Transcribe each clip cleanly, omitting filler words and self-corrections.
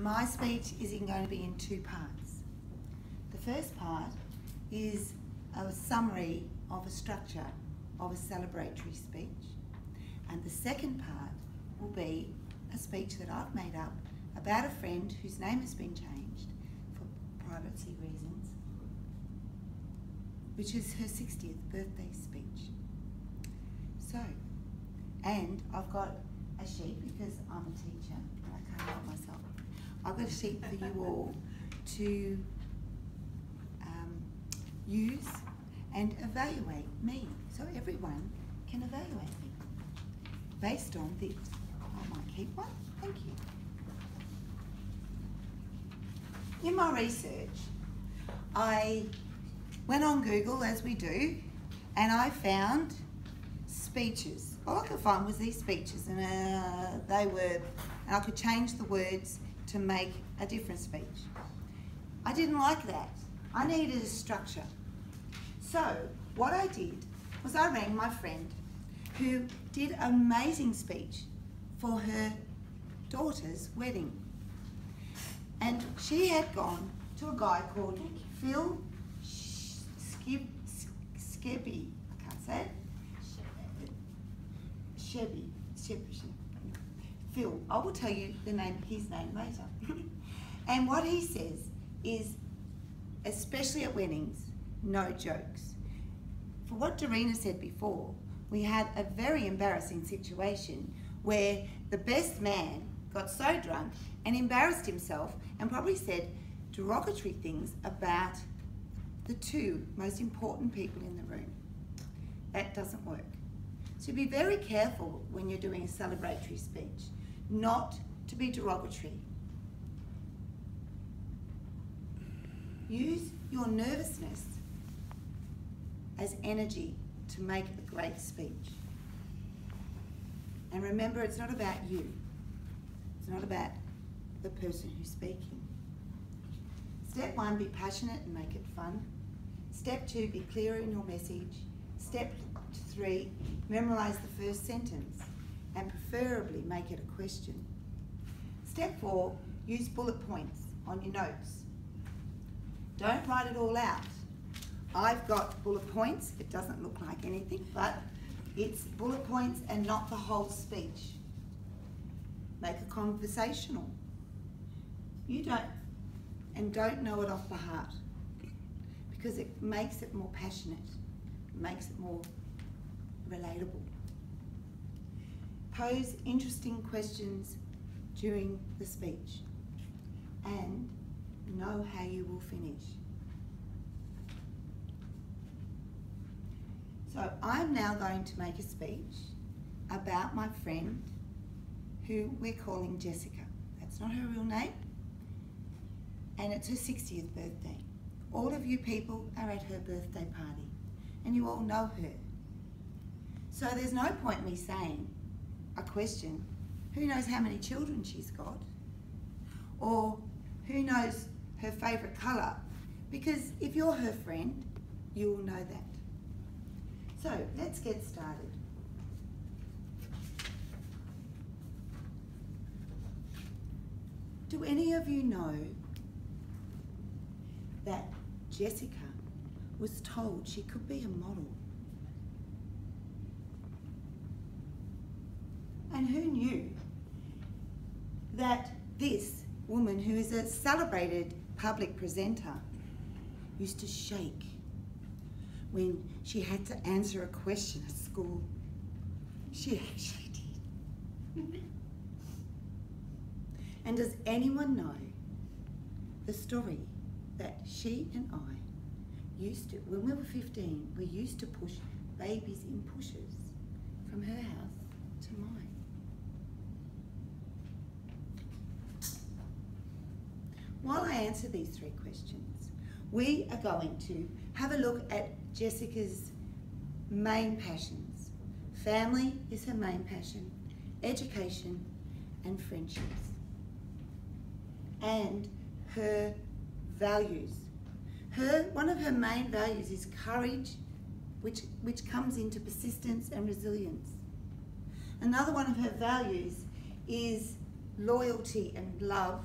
my speech is going to be in two parts. The first part is a summary of a structure of a celebratory speech, and the second part will be a speech that I've made up about a friend whose name has been changed for privacy reasons, which is her 60th birthday speech. So, and I've got a sheet because I'm a teacher and I can't help myself. I've got a sheet for you all to use and evaluate me, so everyone can evaluate me based on this. I might keep one, thank you. In my research, I went on Google, as we do, and I found speeches. All I could find was these speeches, and and I could change the words to make a different speech. I didn't like that. I needed a structure. So what I did was I rang my friend who did an amazing speech for her daughter's wedding. And she had gone to a guy called Phil Skebby. I can't say it. Chevy. Phil. I will tell you his name later. And what he says is, especially at weddings, no jokes. For what Dorina said before, we had a very embarrassing situation where the best man got so drunk and embarrassed himself and probably said derogatory things about the two most important people in the room. That doesn't work. So be very careful when you're doing a celebratory speech, not to be derogatory. Use your nervousness as energy to make a great speech. And remember, it's not about you. It's not about the person who's speaking. Step 1, be passionate and make it fun. Step 2, be clear in your message. Step 3, memorize the first sentence and preferably make it a question. Step 4, use bullet points on your notes. Don't write it all out. I've got bullet points. It doesn't look like anything, but it's bullet points and not the whole speech. Make it conversational. Don't know it off the heart, because it makes it more passionate, it makes it more relatable. Pose interesting questions during the speech and know how you will finish. So I'm now going to make a speech about my friend who we're calling Jessica. That's not her real name, and it's her 60th birthday. All of you people are at her birthday party and you all know her. So there's no point me saying a question, who knows how many children she's got? Or who knows her favourite colour? Because if you're her friend, you will know that. So let's get started. Do any of you know that Jessica was told she could be a model? And who knew that this woman, who is a celebrated public presenter, used to shake when she had to answer a question at school? She actually did. And does anyone know the story that she and I used to, when we were 15, we used to push babies in pushers from her house to mine? While I answer these 3 questions, we are going to have a look at Jessica's main passions. Family is her main passion, education and friendships. And her values. One of her main values is courage, which comes into persistence and resilience. Another one of her values is loyalty and love,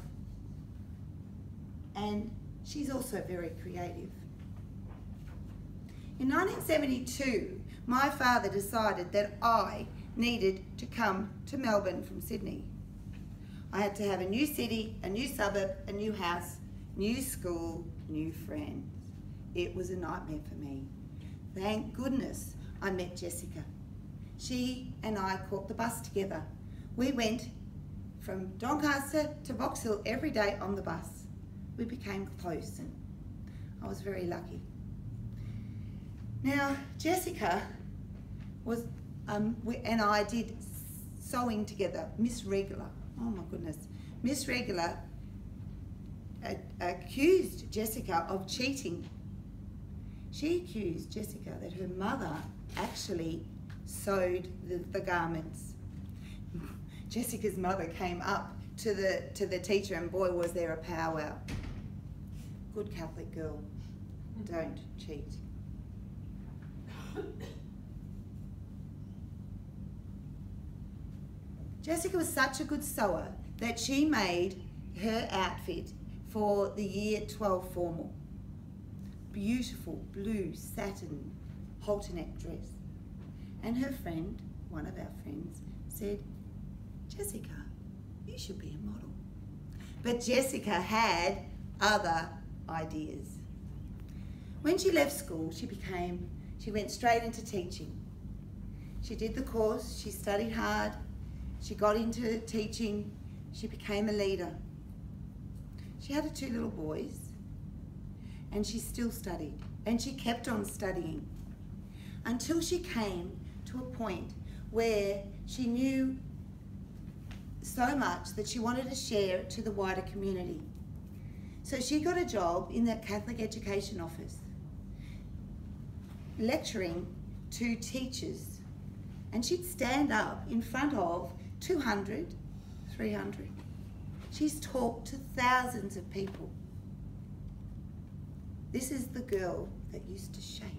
and she's also very creative. In 1972, my father decided that I needed to come to Melbourne from Sydney. I had to have a new city, a new suburb, a new house, new school, new friends. It was a nightmare for me. Thank goodness I met Jessica. She and I caught the bus together. We went from Doncaster to Box Hill every day on the bus. We became close and I was very lucky. Now, Jessica was, and I did sewing together, Miss Regular. Oh my goodness. Miss Regular accused Jessica of cheating. She accused Jessica that her mother actually sewed the garments. Jessica's mother came up to the teacher and boy was there a powwow. Good Catholic girl, don't cheat. Jessica was such a good sewer that she made her outfit for the year 12 formal. Beautiful blue satin halter neck dress. And her friend, one of our friends, said, Jessica, you should be a model. But Jessica had other ideas. When she left school, she went straight into teaching. She did the course, she studied hard, she got into teaching, she became a leader. She had 2 little boys, and she still studied, and she kept on studying until she came to a point where she knew so much that she wanted to share it to the wider community. So she got a job in the Catholic Education Office, lecturing to teachers, and she'd stand up in front of 200, 300. She's talked to thousands of people. This is the girl that used to shake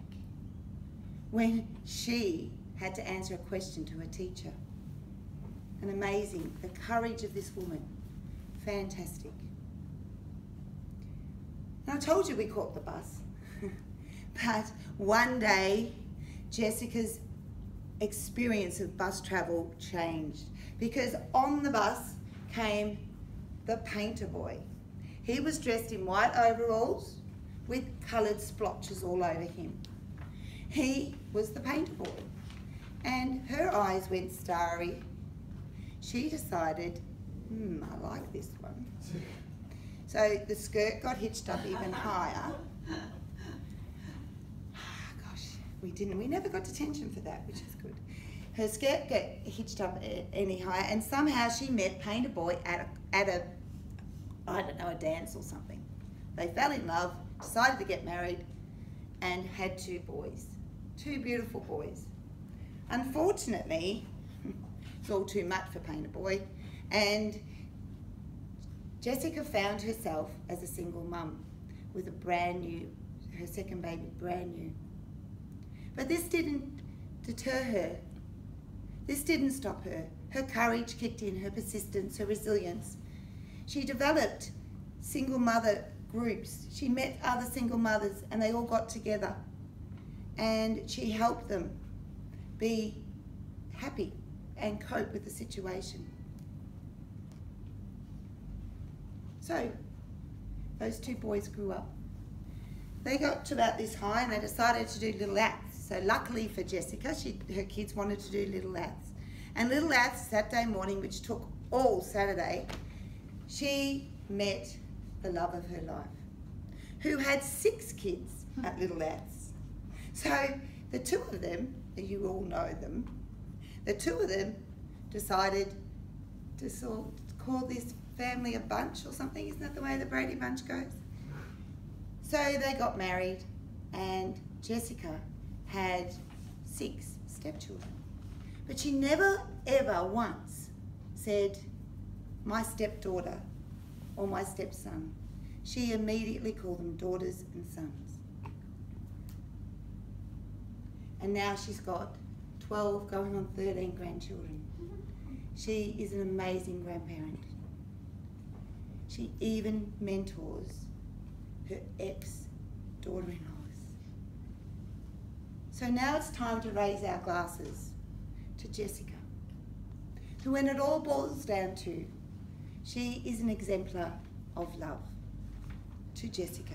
when she had to answer a question to a teacher. And amazing, the courage of this woman, fantastic. And I told you we caught the bus. But one day, Jessica's experience of bus travel changed because on the bus came the painter boy. He was dressed in white overalls with coloured splotches all over him. He was the painter boy, and her eyes went starry. She decided, I like this one. So the skirt got hitched up even higher. Gosh, we never got detention for that, which is good. Her skirt got hitched up any higher, and somehow she met Painter Boy at a I don't know, a dance or something. They fell in love, decided to get married, and had 2 boys, 2 beautiful boys. Unfortunately, it's all too much for Painter Boy, and Jessica found herself as a single mum with her second baby brand new. But this didn't deter her. This didn't stop her. Her courage kicked in, her persistence, her resilience. She developed single mother groups. She met other single mothers and they all got together, and she helped them be happy and cope with the situation. So those 2 boys grew up. They got to about this high and they decided to do little acts. So luckily for Jessica, her kids wanted to do little acts. And little acts Saturday morning, which took all Saturday, she met the love of her life, who had 6 kids at little acts. So the 2 of them, you all know them, the 2 of them decided to call this family a bunch or something. Isn't that the way the Brady Bunch goes? So they got married, and Jessica had 6 stepchildren. But she never ever once said, my stepdaughter or my stepson. She immediately called them daughters and sons. And now she's got 12 going on 13 grandchildren. She is an amazing grandparent. She even mentors her ex-daughter-in-laws. So now it's time to raise our glasses to Jessica, who, when it all boils down to, she is an exemplar of love. To Jessica.